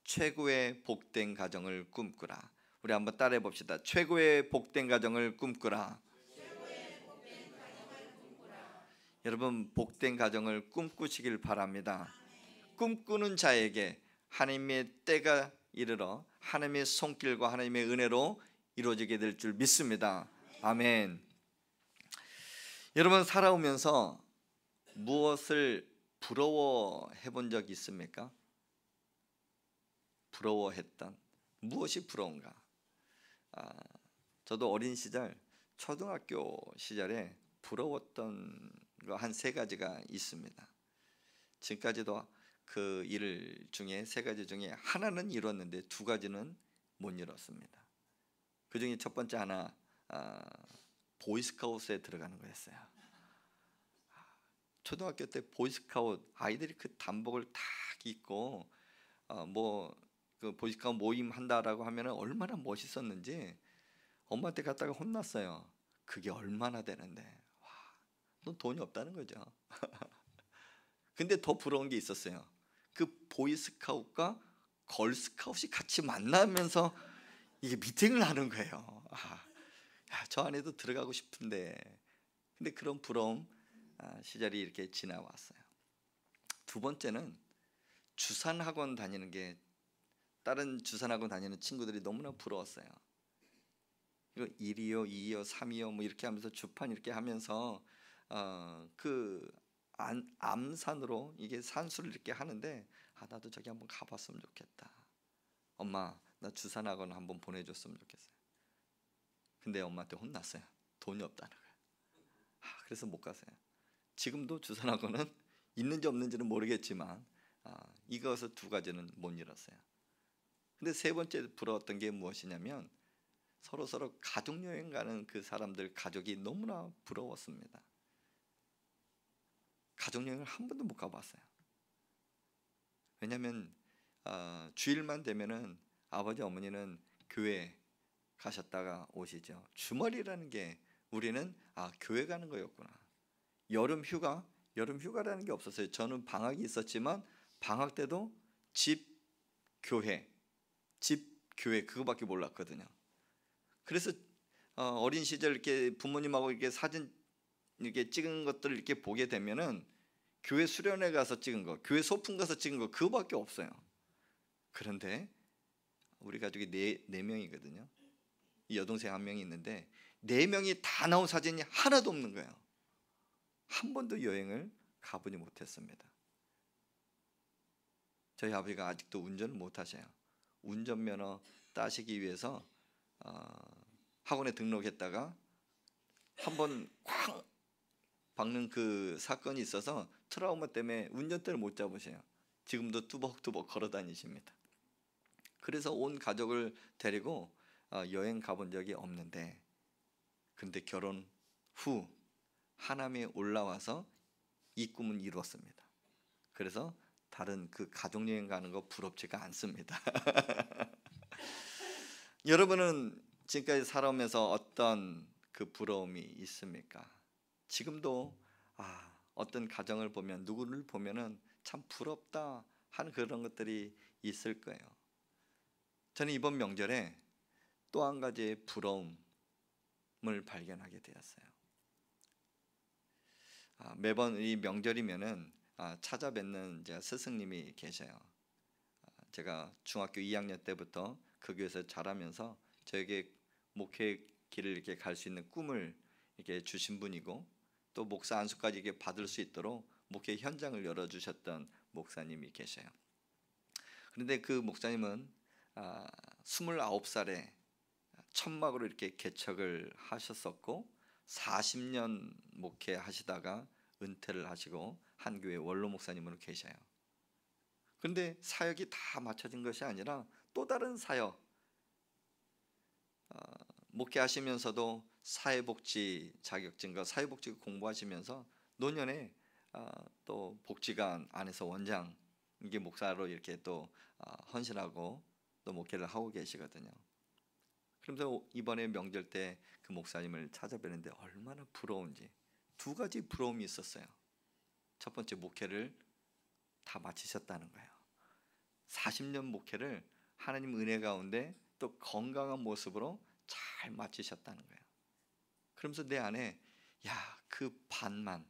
최고의 복된 가정을 꿈꾸라. 우리 한번 따라해 봅시다. 최고의 복된 가정을 꿈꾸라. 여러분, 복된 가정을 꿈꾸시길 바랍니다. 꿈꾸는 자에게 하나님의 때가 이르러 하나님의 손길과 하나님의 은혜로 이루어지게 될 줄 믿습니다. 아멘. 여러분, 살아오면서 무엇을 부러워해 본 적 있습니까? 부러워했던 무엇이 부러운가? 저도 어린 시절 초등학교 시절에 부러웠던 거 한 3가지가 있습니다. 지금까지도 그 일 중에 3가지 중에 하나는 이뤘는데 2가지는 못 이뤘습니다. 그 중에 첫 번째 하나, 보이스카우트에 들어가는 거였어요. 초등학교 때 보이스카우트 아이들이 그 단복을 딱 입고 그 보이스카우트 모임 한다라고 하면 얼마나 멋있었는지 엄마한테 갔다가 혼났어요. 그게 얼마나 되는데, 와, 넌 돈이 없다는 거죠. 근데 더 부러운 게 있었어요. 그 보이스카우트가 걸스카우트이 같이 만나면서 이게 미팅을 하는 거예요. 저 안에도 들어가고 싶은데. 근데 그런 부러움 시절이 이렇게 지나왔어요. 2번째는 주산학원 다니는 게, 다른 주산학원 다니는 친구들이 너무나 부러웠어요. 이거 1이요, 2이요, 3이요 뭐 이렇게 하면서 주판 이렇게 하면서 그 암산으로 이게 산수를 이렇게 하는데, 나도 저기 한번 가봤으면 좋겠다. 엄마, 나 주산학원 한번 보내줬으면 좋겠어요. 근데 엄마한테 혼났어요. 돈이 없다는 거예요. 그래서 못 갔어요. 지금도 주산학원은 있는지 없는지는 모르겠지만 이것을 2가지는 못 이뤘어요. 근데 3번째 부러웠던 게 무엇이냐면, 서로 가족여행 가는 그 사람들 가족이 너무나 부러웠습니다. 가족여행을 한 번도 못 가봤어요. 왜냐하면 주일만 되면은 아버지 어머니는 교회 가셨다가 오시죠. 주말이라는 게 우리는 교회 가는 거였구나. 여름 휴가라는 게 없었어요. 저는 방학이 있었지만 방학 때도 집 교회 그거밖에 몰랐거든요. 그래서 어린 시절 이렇게 부모님하고 이렇게 사진 이렇게 찍은 것들을 이렇게 보게 되면은 교회 수련회 가서 찍은 거, 교회 소풍 가서 찍은 거, 그거밖에 없어요. 그런데 우리 가족이 네 명이거든요. 이 여동생 1명이 있는데 4명이 다 나온 사진이 하나도 없는 거예요. 한 번도 여행을 가보지 못했습니다. 저희 아버지가 아직도 운전을 못 하셔요. 운전면허 따시기 위해서 학원에 등록했다가 한번 쾅 박는 그 사건이 있어서 트라우마 때문에 운전대를 못 잡으셔요. 지금도 뚜벅뚜벅 걸어 다니십니다. 그래서 온 가족을 데리고 여행 가본 적이 없는데, 근데 결혼 후 하남에 올라와서 이 꿈은 이루었습니다. 그래서 다른 그 가족여행 가는 거 부럽지가 않습니다. 여러분은 지금까지 살아오면서 어떤 그 부러움이 있습니까? 지금도 어떤 가정을 보면, 누구를 보면은 참 부럽다 하는 그런 것들이 있을 거예요. 저는 이번 명절에 또 한 가지의 부러움을 발견하게 되었어요. 매번 이 명절이면은 찾아뵙는 이제 스승님이 계셔요. 제가 중학교 2학년 때부터 그 교회에서 자라면서 저에게 목회 길을 이렇게 갈 수 있는 꿈을 이렇게 주신 분이고, 또 목사 안수까지 이렇게 받을 수 있도록 목회 현장을 열어주셨던 목사님이 계셔요. 그런데 그 목사님은 29살에 천막으로 이렇게 개척을 하셨었고 40년 목회하시다가 은퇴를 하시고 한 교회 원로 목사님으로 계셔요. 그런데 사역이 다 맞춰진 것이 아니라 또 다른 사역, 목회하시면서도 사회복지 자격증과 사회복지 공부하시면서 노년에 또 복지관 안에서 원장, 이게 목사로 이렇게 또 헌신하고 또 목회를 하고 계시거든요. 그러면서 이번에 명절 때 그 목사님을 찾아뵈는데 얼마나 부러운지, 2가지 부러움이 있었어요. 첫 번째, 목회를 다 마치셨다는 거예요. 40년 목회를 하나님 은혜 가운데 또 건강한 모습으로 잘 마치셨다는 거예요. 그러면서 내 안에 야, 그 반만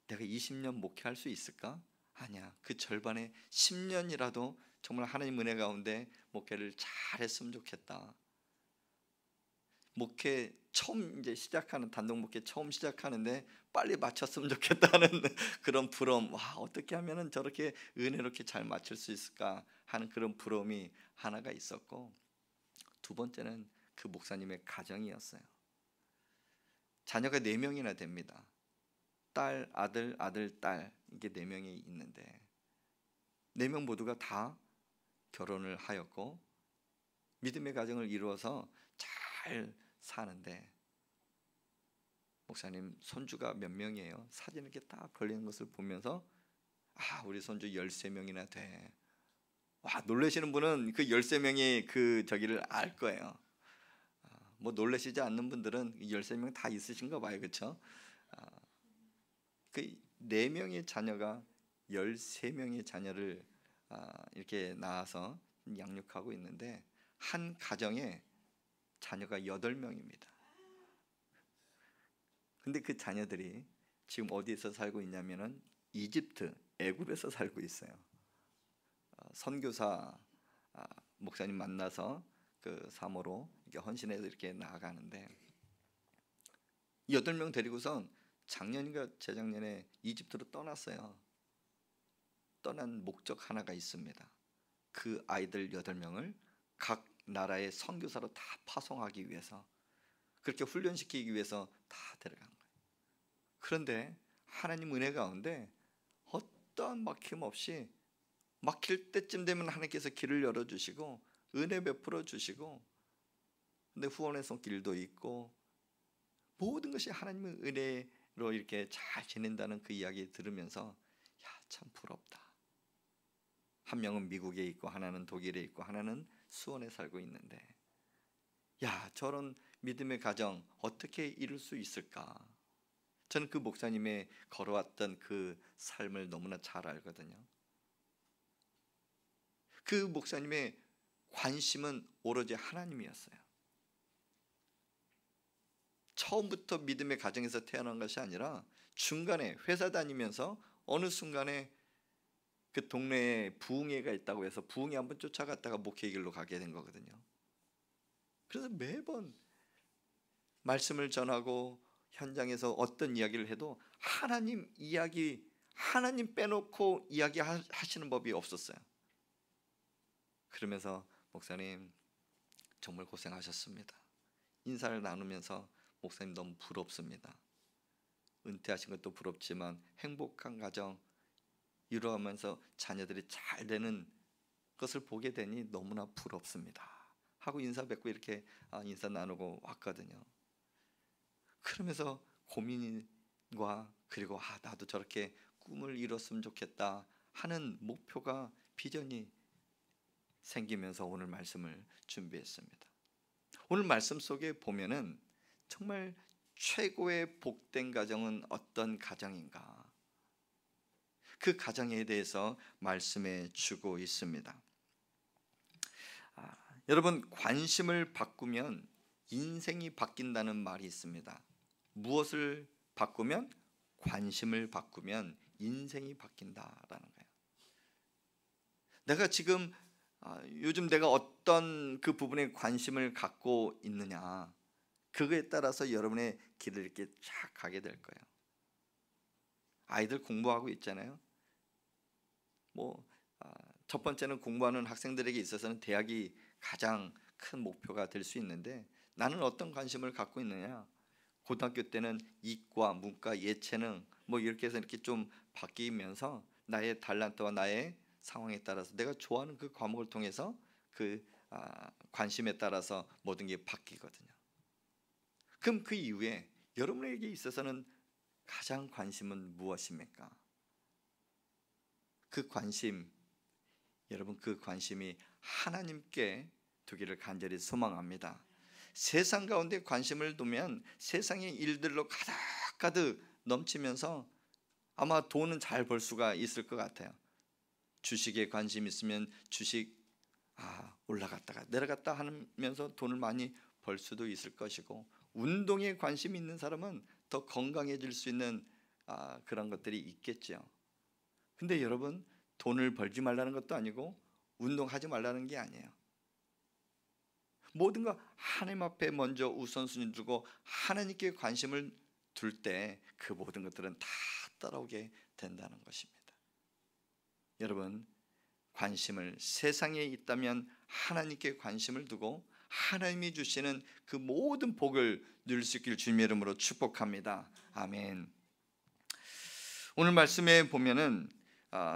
내가 20년 목회할 수 있을까? 아니야. 그 절반의 10년이라도 정말 하나님 은혜 가운데 목회를 잘 했으면 좋겠다. 목회 처음 이제 시작하는 단독 목회 처음 시작하는데 빨리 마쳤으면 좋겠다는 그런 부러움. 와, 어떻게 하면은 저렇게 은혜롭게 잘 마칠 수 있을까 하는 그런 부러움이 하나가 있었고, 두 번째는 그 목사님의 가정이었어요. 자녀가 4명이나 됩니다. 딸, 아들, 아들, 딸, 이게 4명이 있는데 4명 모두가 다 결혼을 하였고 믿음의 가정을 이루어서 잘 사는데, 목사님 손주가 몇 명이에요? 사진 이렇게 딱 걸리는 것을 보면서 우리 손주 13명이나 돼. 와, 놀라시는 분은 그 13명이 그 저기를 알 거예요. 뭐 놀라시지 않는 분들은 13명 다 있으신가 봐요. 그렇죠? 그 4명의 자녀가 13명의 자녀를 이렇게 낳아서 양육하고 있는데, 한 가정에 자녀가 8명입니다. 근데 그 자녀들이 지금 어디에서 살고 있냐면은 이집트, 애굽에서 살고 있어요. 선교사 목사님 만나서 그 사모로 이렇게 헌신해서 이렇게 나아가는데, 8명 데리고선 작년인가 재작년에 이집트로 떠났어요. 떠난 목적 하나가 있습니다. 그 아이들 8명을 각 나라의 선교사로 다 파송하기 위해서, 그렇게 훈련시키기 위해서 다 데려간 거예요. 그런데 하나님 은혜 가운데 어떠한 막힘 없이 막힐 때쯤 되면 하나님께서 길을 열어주시고 은혜 베풀어 주시고, 근데 후원의 손길도 있고 모든 것이 하나님의 은혜로 이렇게 잘 지낸다는 그 이야기 들으면서 참 부럽다. 한 명은 미국에 있고 하나는 독일에 있고 하나는 수원에 살고 있는데, 저런 믿음의 가정 어떻게 이룰 수 있을까? 저는 그 목사님의 걸어왔던 그 삶을 너무나 잘 알거든요. 그 목사님의 관심은 오로지 하나님이었어요. 처음부터 믿음의 가정에서 태어난 것이 아니라 중간에 회사 다니면서 어느 순간에 그 동네에 부흥회가 있다고 해서 부흥회 한번 쫓아갔다가 목회 길로 가게 된 거거든요. 그래서 매번 말씀을 전하고 현장에서 어떤 이야기를 해도 하나님 이야기, 하나님 빼놓고 이야기하시는 법이 없었어요. 그러면서 목사님 정말 고생하셨습니다. 인사를 나누면서 목사님 너무 부럽습니다. 은퇴하신 것도 부럽지만 행복한 가정 이루어가면서 자녀들이 잘 되는 것을 보게 되니 너무나 부럽습니다 하고 인사 뵙고 이렇게 인사 나누고 왔거든요. 그러면서 고민과 그리고 나도 저렇게 꿈을 이뤘으면 좋겠다 하는 목표가, 비전이 생기면서 오늘 말씀을 준비했습니다. 오늘 말씀 속에 보면은 정말 최고의 복된 가정은 어떤 가정인가, 그 가정에 대해서 말씀해 주고 있습니다. 여러분, 관심을 바꾸면 인생이 바뀐다는 말이 있습니다. 무엇을 바꾸면? 관심을 바꾸면 인생이 바뀐다라는 거예요. 내가 지금 요즘 내가 어떤 그 부분에 관심을 갖고 있느냐, 그거에 따라서 여러분의 길을 이렇게 쫙 가게 될 거예요. 아이들 공부하고 있잖아요. 첫 번째는 공부하는 학생들에게 있어서는 대학이 가장 큰 목표가 될 수 있는데, 나는 어떤 관심을 갖고 있느냐? 고등학교 때는 이과, 문과, 예체능 이렇게 해서 이렇게 좀 바뀌면서 나의 달란트와 나의 상황에 따라서 내가 좋아하는 그 과목을 통해서 그 관심에 따라서 모든 게 바뀌거든요. 그럼 그 이후에 여러분에게 있어서는 가장 관심은 무엇입니까? 그 관심, 여러분 그 관심이 하나님께 두기를 간절히 소망합니다. 세상 가운데 관심을 두면 세상의 일들로 가득가득 넘치면서 아마 돈은 잘 벌 수가 있을 것 같아요. 주식에 관심 있으면 주식 올라갔다가 내려갔다 하면서 돈을 많이 벌 수도 있을 것이고, 운동에 관심 있는 사람은 더 건강해질 수 있는 그런 것들이 있겠죠. 근데 여러분, 돈을 벌지 말라는 것도 아니고 운동하지 말라는 게 아니에요. 모든 거 하나님 앞에 먼저 우선순위 두고 하나님께 관심을 둘 때 그 모든 것들은 다 따라오게 된다는 것입니다. 여러분, 관심을 세상에 있다면 하나님께 관심을 두고 하나님이 주시는 그 모든 복을 누릴 수 있길 주님의 이름으로 축복합니다. 아멘. 오늘 말씀에 보면은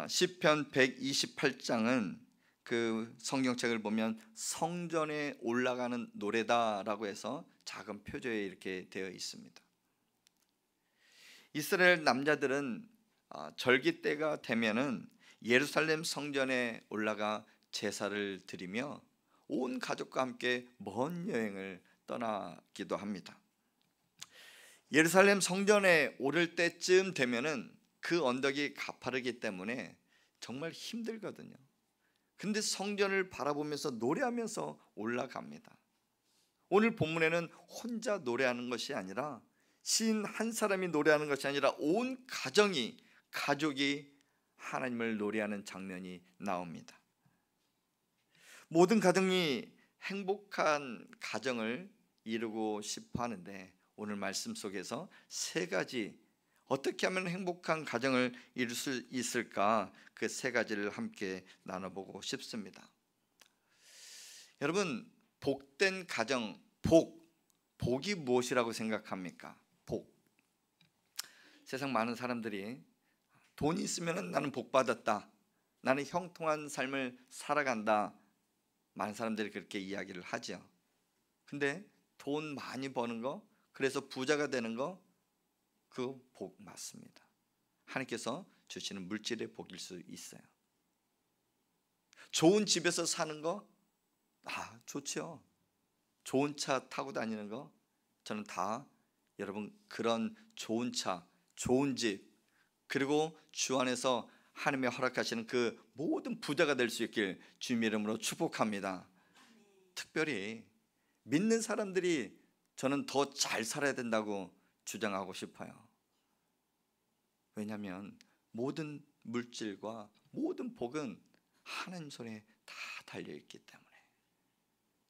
시편 128장은 그 성경책을 보면 성전에 올라가는 노래다라고 해서 작은 표제에 이렇게 되어 있습니다. 이스라엘 남자들은 절기 때가 되면은 예루살렘 성전에 올라가 제사를 드리며 온 가족과 함께 먼 여행을 떠나기도 합니다. 예루살렘 성전에 오를 때쯤 되면은 그 언덕이 가파르기 때문에 정말 힘들거든요. 근데 성전을 바라보면서 노래하면서 올라갑니다. 오늘 본문에는 혼자 노래하는 것이 아니라, 시인 한 사람이 노래하는 것이 아니라 온 가족이 하나님을 노래하는 장면이 나옵니다. 모든 가정이 행복한 가정을 이루고 싶어 하는데, 오늘 말씀 속에서 세 가지, 어떻게 하면 행복한 가정을 이룰 수 있을까, 그 세 가지를 함께 나눠보고 싶습니다. 여러분, 복된 가정, 복이 무엇이라고 생각합니까? 복. 세상 많은 사람들이 돈이 있으면 나는 복 받았다, 나는 형통한 삶을 살아간다, 많은 사람들이 그렇게 이야기를 하죠. 근데 돈 많이 버는 거, 그래서 부자가 되는 거, 그 복 맞습니다. 하나님께서 주시는 물질의 복일 수 있어요. 좋은 집에서 사는 거, 좋죠. 좋은 차 타고 다니는 거, 저는 다 여러분 그런 좋은 차, 좋은 집, 그리고 주 안에서 하나님의 허락하시는 그 모든 부자가 될 수 있길 주님의 이름으로 축복합니다. 특별히 믿는 사람들이 저는 더 잘 살아야 된다고 주장하고 싶어요. 왜냐하면 모든 물질과 모든 복은 하나님 손에 다 달려있기 때문에.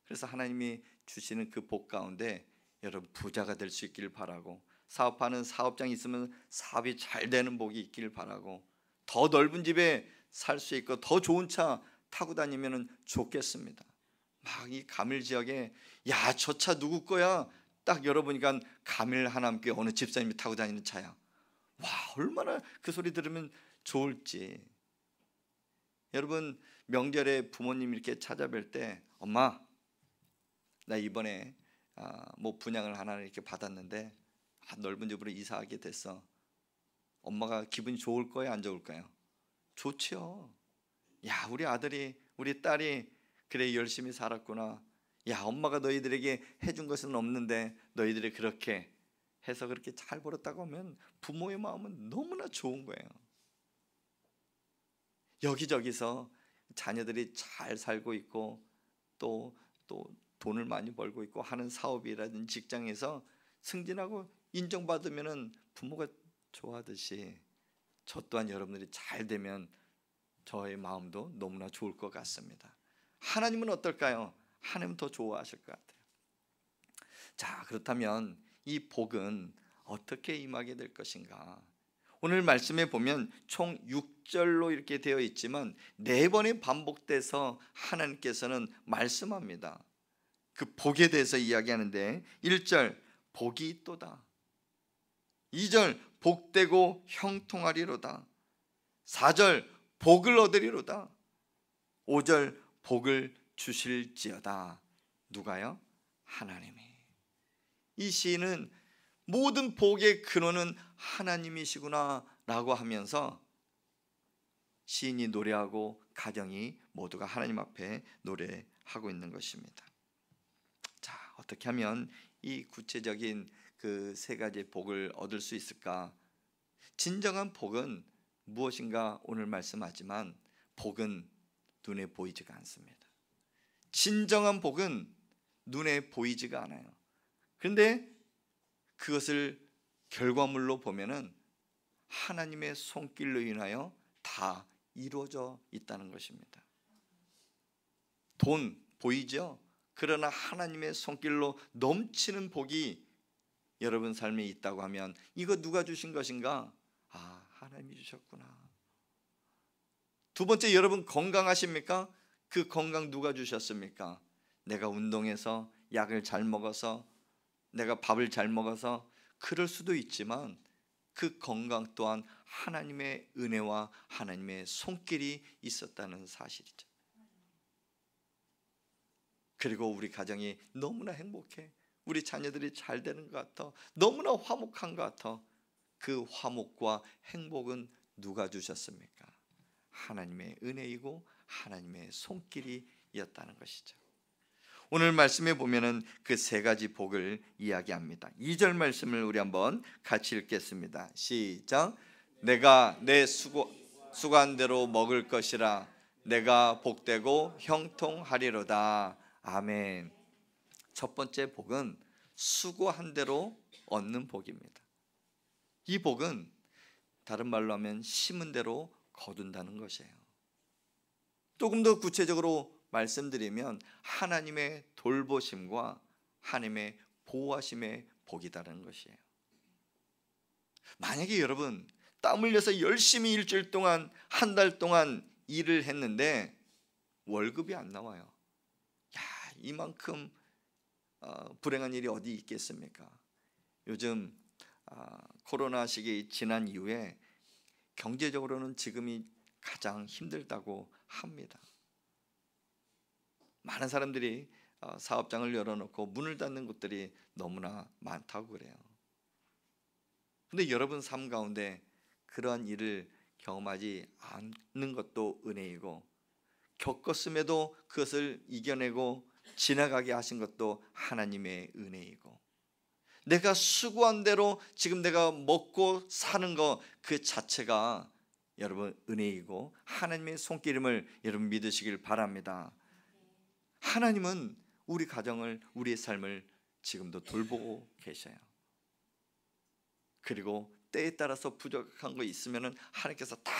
그래서 하나님이 주시는 그 복 가운데 여러분 부자가 될 수 있기를 바라고, 사업하는 사업장이 있으면 사업이 잘 되는 복이 있기를 바라고, 더 넓은 집에 살 수 있고 더 좋은 차 타고 다니면 좋겠습니다. 막 이 가밀 지역에 저 차 누구 거야? 딱 열어보니까 가밀 하나님께 어느 집사님이 타고 다니는 차야. 얼마나 그 소리 들으면 좋을지. 여러분, 명절에 부모님 이렇게 찾아뵐 때, 엄마 나 이번에 뭐 분양을 하나 이렇게 받았는데 넓은 집으로 이사하게 됐어. 엄마가 기분이 좋을 거예요, 안 좋을까요? 좋죠. 우리 아들이, 우리 딸이 그래 열심히 살았구나. 엄마가 너희들에게 해준 것은 없는데 너희들이 그렇게 해서 그렇게 잘 벌었다고 하면 부모의 마음은 너무나 좋은 거예요. 여기저기서 자녀들이 잘 살고 있고 또 돈을 많이 벌고 있고 하는 사업이라든지 직장에서 승진하고 인정받으면 부모가 좋아하듯이, 저 또한 여러분들이 잘 되면 저의 마음도 너무나 좋을 것 같습니다. 하나님은 어떨까요? 하나님은 더 좋아하실 것 같아요. 자, 그렇다면 이 복은 어떻게 임하게 될 것인가? 오늘 말씀에 보면 총 6절로 이렇게 되어 있지만 4번이 반복돼서 하나님께서는 말씀합니다. 그 복에 대해서 이야기하는데, 1절 복이 있도다, 2절 복되고 형통하리로다, 4절 복을 얻으리로다, 5절 복을 주실지어다. 누가요? 하나님이. 이 시인은 모든 복의 근원은 하나님이시구나 라고 하면서 시인이 노래하고 가정이 모두가 하나님 앞에 노래하고 있는 것입니다. 자, 어떻게 하면 이 구체적인 그 세 가지의 복을 얻을 수 있을까? 진정한 복은 무엇인가 오늘 말씀하지만 복은 눈에 보이지가 않습니다. 진정한 복은 눈에 보이지가 않아요. 그런데 그것을 결과물로 보면은 하나님의 손길로 인하여 다 이루어져 있다는 것입니다. 돈 보이죠? 그러나 하나님의 손길로 넘치는 복이 여러분 삶에 있다고 하면 이거 누가 주신 것인가? 아, 하나님이 주셨구나. 두 번째, 여러분 건강하십니까? 그 건강 누가 주셨습니까? 내가 운동해서 약을 잘 먹어서 내가 밥을 잘 먹어서 그럴 수도 있지만 그 건강 또한 하나님의 은혜와 하나님의 손길이 있었다는 사실이죠. 그리고 우리 가정이 너무나 행복해. 우리 자녀들이 잘 되는 것 같아. 너무나 화목한 것 같아. 그 화목과 행복은 누가 주셨습니까? 하나님의 은혜이고 하나님의 손길이었다는 것이죠. 오늘 말씀에 보면은 그 세 가지 복을 이야기합니다. 2절 말씀을 우리 한번 같이 읽겠습니다. 시작. 내가 내 수고한 대로 먹을 것이라. 내가 복되고 형통하리로다. 아멘. 첫 번째 복은 수고한 대로 얻는 복입니다. 이 복은 다른 말로 하면 심은 대로 거둔다는 것이에요. 조금 더 구체적으로 말씀드리면 하나님의 돌보심과 하나님의 보호하심의 복이다라는 것이에요. 만약에 여러분 땀 흘려서 열심히 일주일 동안 한 달 동안 일을 했는데 월급이 안 나와요. 야, 이만큼 불행한 일이 어디 있겠습니까? 요즘 코로나 시기 지난 이후에 경제적으로는 지금이 가장 힘들다고 합니다. 많은 사람들이 사업장을 열어놓고 문을 닫는 곳들이 너무나 많다고 그래요. 근데 여러분 삶 가운데 그러한 일을 경험하지 않는 것도 은혜이고, 겪었음에도 그것을 이겨내고 지나가게 하신 것도 하나님의 은혜이고, 내가 수고한 대로 지금 내가 먹고 사는 것 그 자체가 여러분 은혜이고 하나님의 손길임을 여러분 믿으시길 바랍니다. 하나님은 우리 가정을, 우리의 삶을 지금도 돌보고 계셔요. 그리고 때에 따라서 부족한 거 있으면 하나님께서 다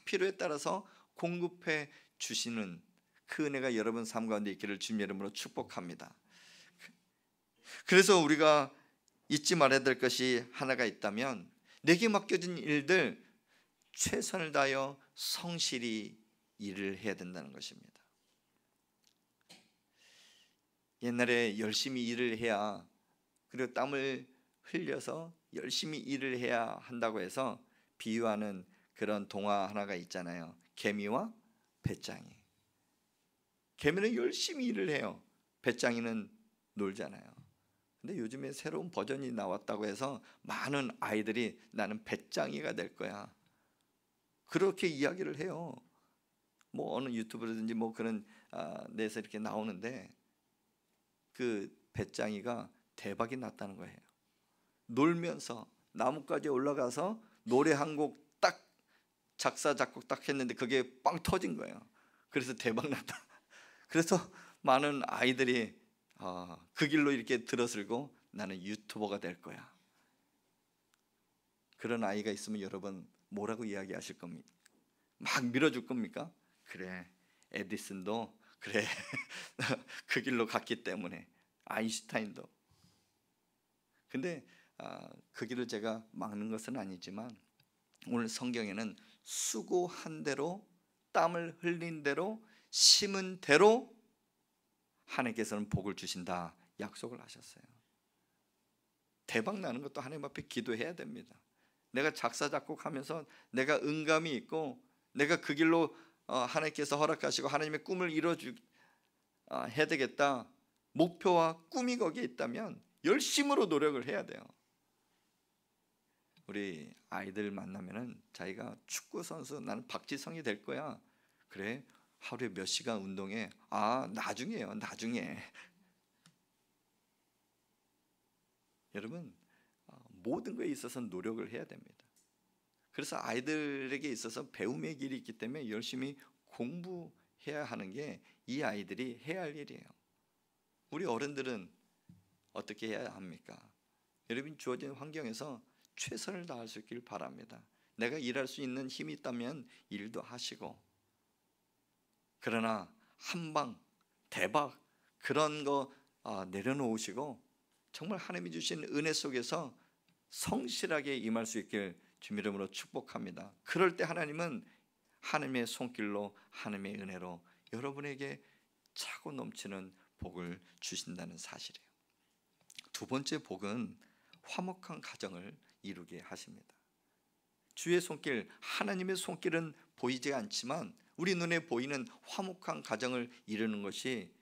필요에 따라서 공급해 주시는 그 은혜가 여러분 삶 가운데 있기를 주님의 이름으로 축복합니다. 그래서 우리가 잊지 말아야 될 것이 하나가 있다면, 내게 맡겨진 일들 최선을 다하여 성실히 일을 해야 된다는 것입니다. 옛날에 열심히 일을 해야, 그리고 땀을 흘려서 열심히 일을 해야 한다고 해서 비유하는 그런 동화 하나가 있잖아요. 개미와 배짱이. 개미는 열심히 일을 해요. 배짱이는 놀잖아요. 근데 요즘에 새로운 버전이 나왔다고 해서 많은 아이들이 나는 배짱이가 될 거야, 그렇게 이야기를 해요. 뭐 어느 유튜브라든지 뭐 그런 데서 이렇게 나오는데, 그 배짱이가 대박이 났다는 거예요. 놀면서 나무까지 올라가서 노래 한 곡 딱 작사 작곡 딱 했는데 그게 빵 터진 거예요. 그래서 대박 났다. 그래서 많은 아이들이 그 길로 이렇게 들어설고 나는 유튜버가 될 거야. 그런 아이가 있으면 여러분 뭐라고 이야기하실 겁니까? 막 밀어줄 겁니까? 그래, 에디슨도 그래 그 길로 갔기 때문에, 아인슈타인도. 근데 그 길을 제가 막는 것은 아니지만, 오늘 성경에는 수고한 대로, 땀을 흘린 대로, 심은 대로 하나님께서는 복을 주신다 약속을 하셨어요. 대박 나는 것도 하나님 앞에 기도해야 됩니다. 내가 작사 작곡하면서 내가 응감이 있고 내가 그 길로 하나님께서 허락하시고 하나님의 꿈을 해야 되겠다, 목표와 꿈이 거기에 있다면 열심으로 노력을 해야 돼요. 우리 아이들 만나면은 자기가 축구 선수, 나는 박지성이 될 거야. 그래, 하루에 몇 시간 운동해? 나중에요, 나중에. 여러분 모든 거에 있어서 노력을 해야 됩니다. 그래서 아이들에게 있어서 배움의 길이 있기 때문에 열심히 공부해야 하는 게 이 아이들이 해야 할 일이에요. 우리 어른들은 어떻게 해야 합니까? 여러분 주어진 환경에서 최선을 다할 수 있길 바랍니다. 내가 일할 수 있는 힘이 있다면 일도 하시고, 그러나 한방 대박 그런 거 내려놓으시고 정말 하나님이 주신 은혜 속에서 성실하게 임할 수 있길 주님 이름으로 축복합니다. 그럴 때 하나님은 하나님의 손길로 하나님의 은혜로 여러분에게 차고 넘치는 복을 주신다는 사실이에요. 두 번째 복은 화목한 가정을 이루게 하십니다. 주의 손길, 하나님의 손길은 보이지 않지만 우리 눈에 보이는 화목한 가정을 이루는 것이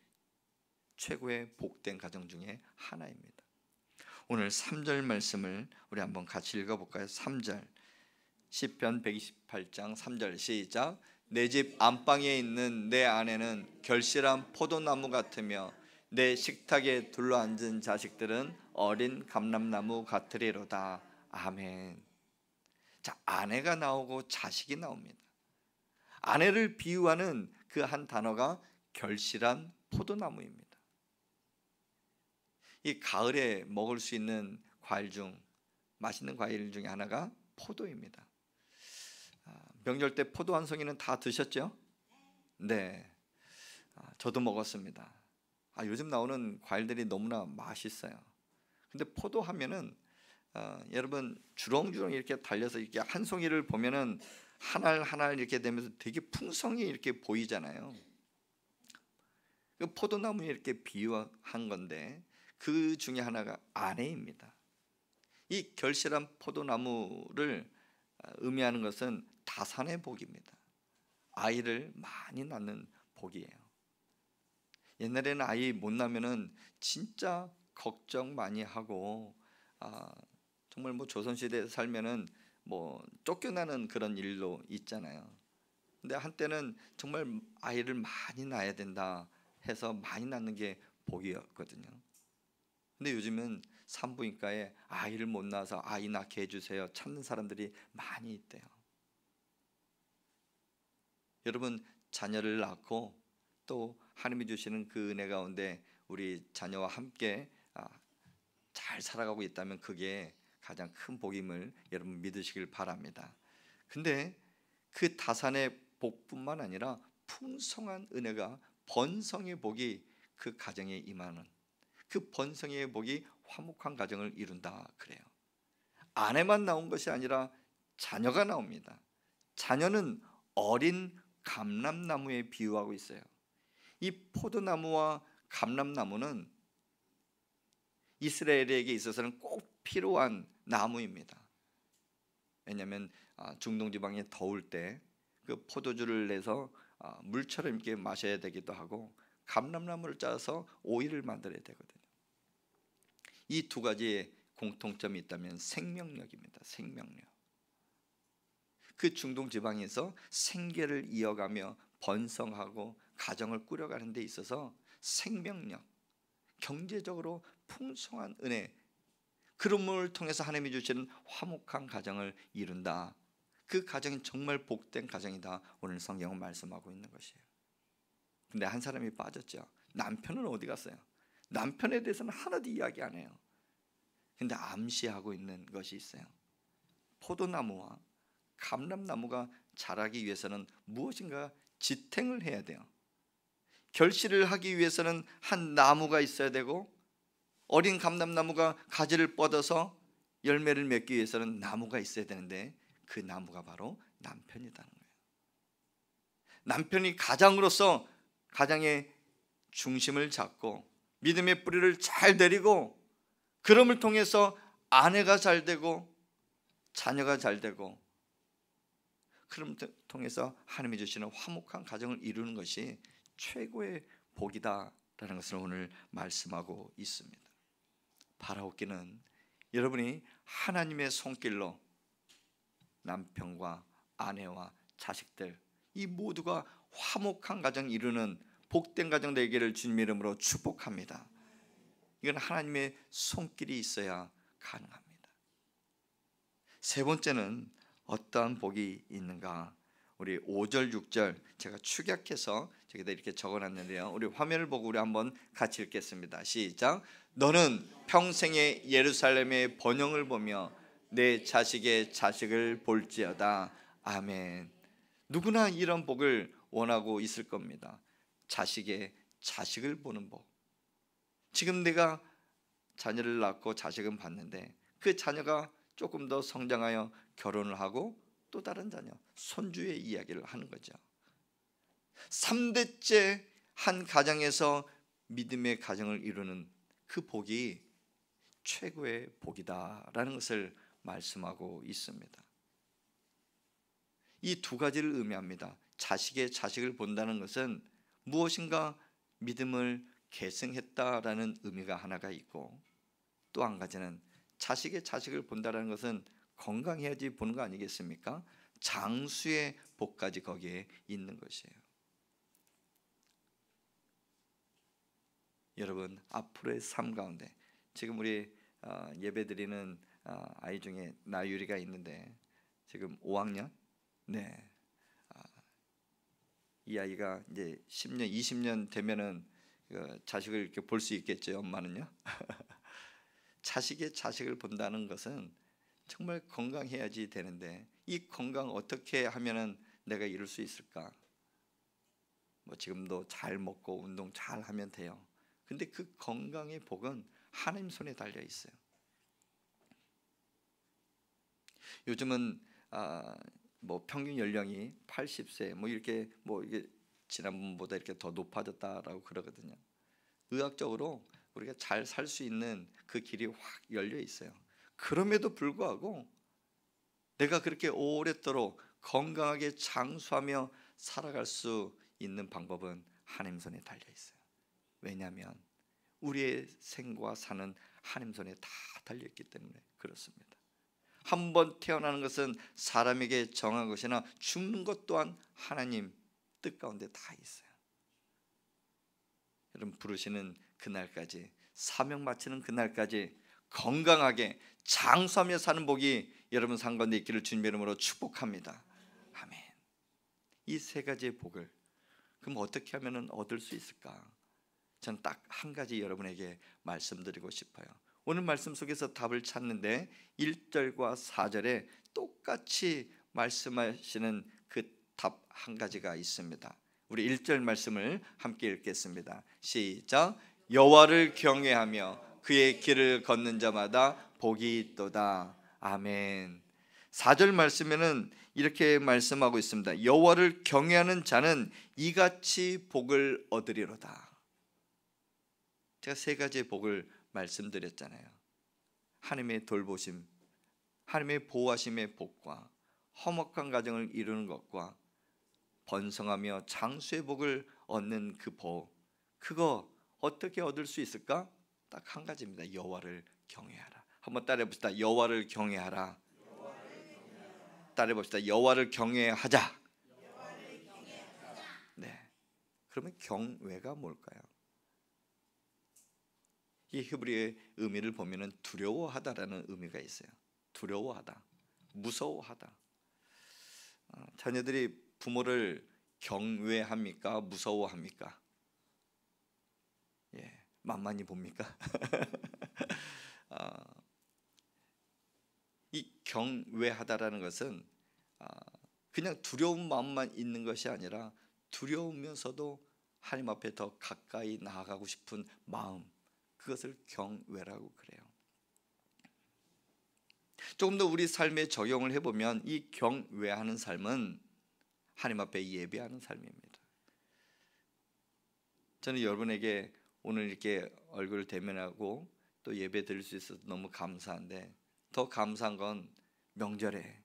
최고의 복된 가정 중에 하나입니다. 오늘 3절 말씀을 우리 한번 같이 읽어볼까요? 3절 시편 128장 3절 시작. 내 집 안방에 있는 내 아내는 결실한 포도나무 같으며 내 식탁에 둘러앉은 자식들은 어린 감람나무 같으리로다. 아멘. 자, 아내가 나오고 자식이 나옵니다. 아내를 비유하는 그 한 단어가 결실한 포도나무입니다. 이 가을에 먹을 수 있는 과일 중 맛있는 과일 중에 하나가 포도입니다. 명절 때 포도 한 송이는 다 드셨죠? 네, 저도 먹었습니다. 요즘 나오는 과일들이 너무나 맛있어요. 근데 포도 하면은 여러분 주렁주렁 이렇게 달려서 이렇게 한 송이를 보면은 한 알 한 알 이렇게 되면서 되게 풍성히 이렇게 보이잖아요. 그 포도나무에 이렇게 비유한 건데 그 중에 하나가 아내입니다. 이 결실한 포도나무를 의미하는 것은 다산의 복입니다. 아이를 많이 낳는 복이에요. 옛날에는 아이 못 낳으면은 진짜 걱정 많이 하고 정말 뭐 조선시대에 살면은 뭐 쫓겨나는 그런 일도 있잖아요. 근데 한때는 정말 아이를 많이 낳아야 된다 해서 많이 낳는 게 복이었거든요. 근데 요즘은 산부인과에 아이를 못 낳아서 아이 낳게 해주세요 찾는 사람들이 많이 있대요. 여러분 자녀를 낳고 또 하나님이 주시는 그 은혜 가운데 우리 자녀와 함께 잘 살아가고 있다면 그게 가장 큰 복임을 여러분 믿으시길 바랍니다. 근데 그 다산의 복뿐만 아니라 풍성한 은혜가 번성의 복이 그 가정에 임하는 그 번성의 복이 화목한 가정을 이룬다 그래요. 아내만 나온 것이 아니라 자녀가 나옵니다. 자녀는 어린 감람나무에 비유하고 있어요. 이 포도나무와 감람나무는 이스라엘에게 있어서는 꼭 필요한 나무입니다. 왜냐하면 중동 지방에 더울 때 그 포도주를 내서 물처럼 이렇게 마셔야 되기도 하고 감람나무를 짜서 오일을 만들어야 되거든요. 이 두 가지의 공통점이 있다면 생명력입니다. 생명력. 그 중동 지방에서 생계를 이어가며 번성하고 가정을 꾸려가는 데 있어서 생명력, 경제적으로 풍성한 은혜, 그런 통해서 하나님이 주시는 화목한 가정을 이룬다. 그 가정이 정말 복된 가정이다. 오늘 성경은 말씀하고 있는 것이에요. 근데 한 사람이 빠졌죠. 남편은 어디 갔어요? 남편에 대해서는 하나도 이야기 안 해요. 근데 암시하고 있는 것이 있어요. 포도나무와 감람나무가 자라기 위해서는 무엇인가 지탱을 해야 돼요. 결실을 하기 위해서는 한 나무가 있어야 되고 어린 감람나무가 가지를 뻗어서 열매를 맺기 위해서는 나무가 있어야 되는데 그 나무가 바로 남편이라는 거예요. 남편이 가장으로서 가장의 중심을 잡고 믿음의 뿌리를 잘 내리고 그럼을 통해서 아내가 잘 되고 자녀가 잘 되고 그럼을 통해서 하나님이 주시는 화목한 가정을 이루는 것이 최고의 복이다라는 것을 오늘 말씀하고 있습니다. 바라옵기는 여러분이 하나님의 손길로 남편과 아내와 자식들 이 모두가 화목한 가정 이루는 복된 가정 되기를 주님 이름으로 축복합니다. 이건 하나님의 손길이 있어야 가능합니다. 세 번째는 어떠한 복이 있는가? 우리 5절 6절 제가 축약해서 저기다 이렇게 적어놨는데요. 우리 화면을 보고 우리 한번 같이 읽겠습니다. 시작. 너는 평생에 예루살렘의 번영을 보며 내 자식의 자식을 볼지어다. 아멘. 누구나 이런 복을 원하고 있을 겁니다. 자식의 자식을 보는 복. 지금 내가 자녀를 낳고 자식은 봤는데 그 자녀가 조금 더 성장하여 결혼을 하고 또 다른 자녀, 손주의 이야기를 하는 거죠. 3대째 한 가정에서 믿음의 가정을 이루는 그 복이 최고의 복이다라는 것을 말씀하고 있습니다. 이 두 가지를 의미합니다. 자식의 자식을 본다는 것은 무엇인가 믿음을 계승했다라는 의미가 하나가 있고, 또 한 가지는 자식의 자식을 본다는 것은 건강해야지 보는 거 아니겠습니까? 장수의 복까지 거기에 있는 것이에요. 여러분, 앞으로의 삶 가운데 지금 우리 예배드리는 아이 중에 나유리가 있는데 지금 5학년. 네. 이 아이가 이제 10년, 20년 되면은 자식을 이렇게 볼 수 있겠죠. 엄마는요. 자식의 자식을 본다는 것은 정말 건강해야지 되는데, 이 건강 어떻게 하면은 내가 이룰 수 있을까? 뭐 지금도 잘 먹고 운동 잘 하면 돼요. 근데 그 건강의 복은 하나님 손에 달려 있어요. 요즘은 뭐 평균 연령이 80세 뭐 이렇게 이게 지난번보다 이렇게 더 높아졌다라고 그러거든요. 의학적으로 우리가 잘 살 수 있는 그 길이 확 열려 있어요. 그럼에도 불구하고 내가 그렇게 오랫도록 건강하게 장수하며 살아갈 수 있는 방법은 하나님 손에 달려 있어요. 왜냐하면 우리의 생과 사는 하나님 손에 다 달려 있기 때문에 그렇습니다. 한 번 태어나는 것은 사람에게 정한 것이나 죽는 것 또한 하나님 뜻 가운데 다 있어요. 여러분, 부르시는 그날까지, 사명 마치는 그날까지 건강하게 장수하며 사는 복이 여러분 삶 가운데 있기를 주님의 이름으로 축복합니다. 아멘. 이 세 가지의 복을 그럼 어떻게 하면 얻을 수 있을까? 저는 딱 한 가지 여러분에게 말씀드리고 싶어요. 오늘 말씀 속에서 답을 찾는데 1절과 4절에 똑같이 말씀하시는 그 답 한 가지가 있습니다. 우리 1절 말씀을 함께 읽겠습니다. 시작. 여호와를 경외하며 그의 길을 걷는 자마다 복이 있도다. 아멘. 4절 말씀에는 이렇게 말씀하고 있습니다. 여호와를 경외하는 자는 이같이 복을 얻으리로다. 제가 세 가지의 복을 말씀드렸잖아요. 하나님의 돌보심, 하나님의 보호하심의 복과 화목한 가정을 이루는 것과 번성하며 장수의 복을 얻는 그 복, 그거 어떻게 얻을 수 있을까? 딱 한 가지입니다. 여호와를 경외하라. 한번 따라해 봅시다. 여호와를 경외하라. 따라해 봅시다. 여호와를 경외하자. 네. 그러면 경외가 뭘까요? 이 히브리어의 의미를 보면은 두려워하다라는 의미가 있어요. 두려워하다, 무서워하다. 자녀들이 부모를 경외합니까? 무서워합니까? 예, 만만히 봅니까? 이 경외하다라는 것은 그냥 두려운 마음만 있는 것이 아니라 두려우면서도 하나님 앞에 더 가까이 나아가고 싶은 마음, 그것을 경외라고 그래요. 조금 더 우리 삶에 적용을 해보면 이 경외하는 삶은 하나님 앞에 예배하는 삶입니다. 저는 여러분에게 오늘 이렇게 얼굴을 대면하고 또 예배 드릴 수 있어서 너무 감사한데, 더 감사한 건 명절에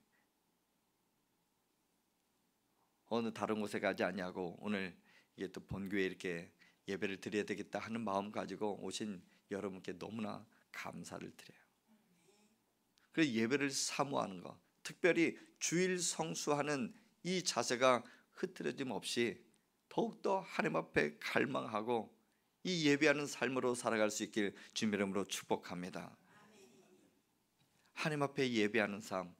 어느 다른 곳에 가지 않냐고 오늘 이게 또 본교회에 이렇게 예배를 드려야 되겠다 하는 마음 가지고 오신 여러분께 너무나 감사를 드려요. 그래서 예배를 사모하는 것, 특별히 주일 성수하는 이 자세가 흐트러짐 없이 더욱더 하나님 앞에 갈망하고 이 예배하는 삶으로 살아갈 수 있길 주님의 이름으로 축복합니다. 하나님 앞에 예배하는 삶,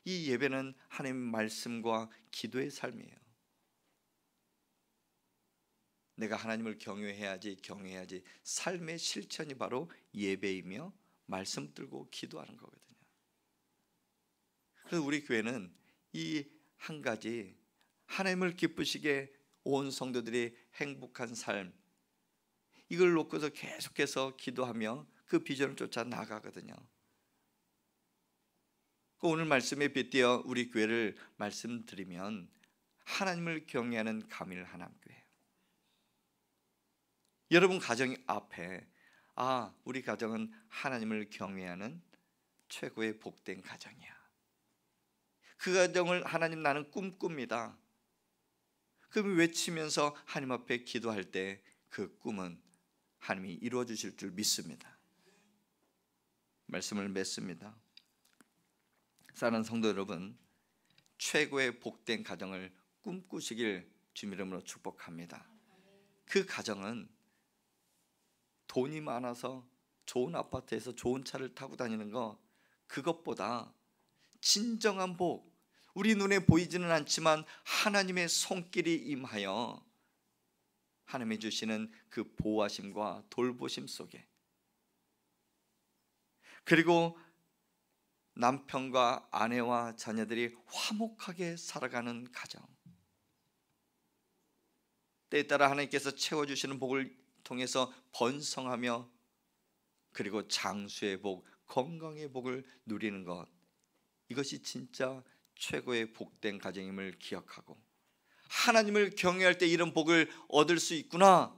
이 예배는 하나님 말씀과 기도의 삶이에요. 내가 하나님을 경외해야지 삶의 실천이 바로 예배이며 말씀 들고 기도하는 거거든요. 그래서 우리 교회는 이 한 가지 하나님을 기쁘시게 온 성도들이 행복한 삶, 이걸 놓고서 계속해서 기도하며 그 비전을 쫓아 나가거든요. 오늘 말씀에 빗대어 우리 교회를 말씀드리면 하나님을 경외하는 가밀 하나님교회. 여러분 가정 앞에 우리 가정은 하나님을 경외하는 최고의 복된 가정이야. 그 가정을 하나님 나는 꿈꿉니다. 그 외치면서 하나님 앞에 기도할 때 그 꿈은 하나님이 이루어 주실 줄 믿습니다. 말씀을 맺습니다. 사랑하는 성도 여러분, 최고의 복된 가정을 꿈꾸시길 주님 이름으로 축복합니다. 그 가정은 돈이 많아서 좋은 아파트에서 좋은 차를 타고 다니는 거, 그것보다 진정한 복, 우리 눈에 보이지는 않지만 하나님의 손길이 임하여 하나님이 주시는 그 보호하심과 돌보심 속에, 그리고 남편과 아내와 자녀들이 화목하게 살아가는 가정, 때에 따라 하나님께서 채워주시는 복을 통해서 번성하며 그리고 장수의 복, 건강의 복을 누리는 것, 이것이 진짜 최고의 복된 가정임을 기억하고 하나님을 경외할 때 이런 복을 얻을 수 있구나,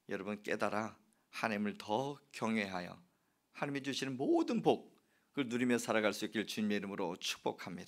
여러분 깨달아 하나님을 더 경외하여 하나님이 주시는 모든 복, 그걸 누리며 살아갈 수 있기를 주님의 이름으로 축복합니다.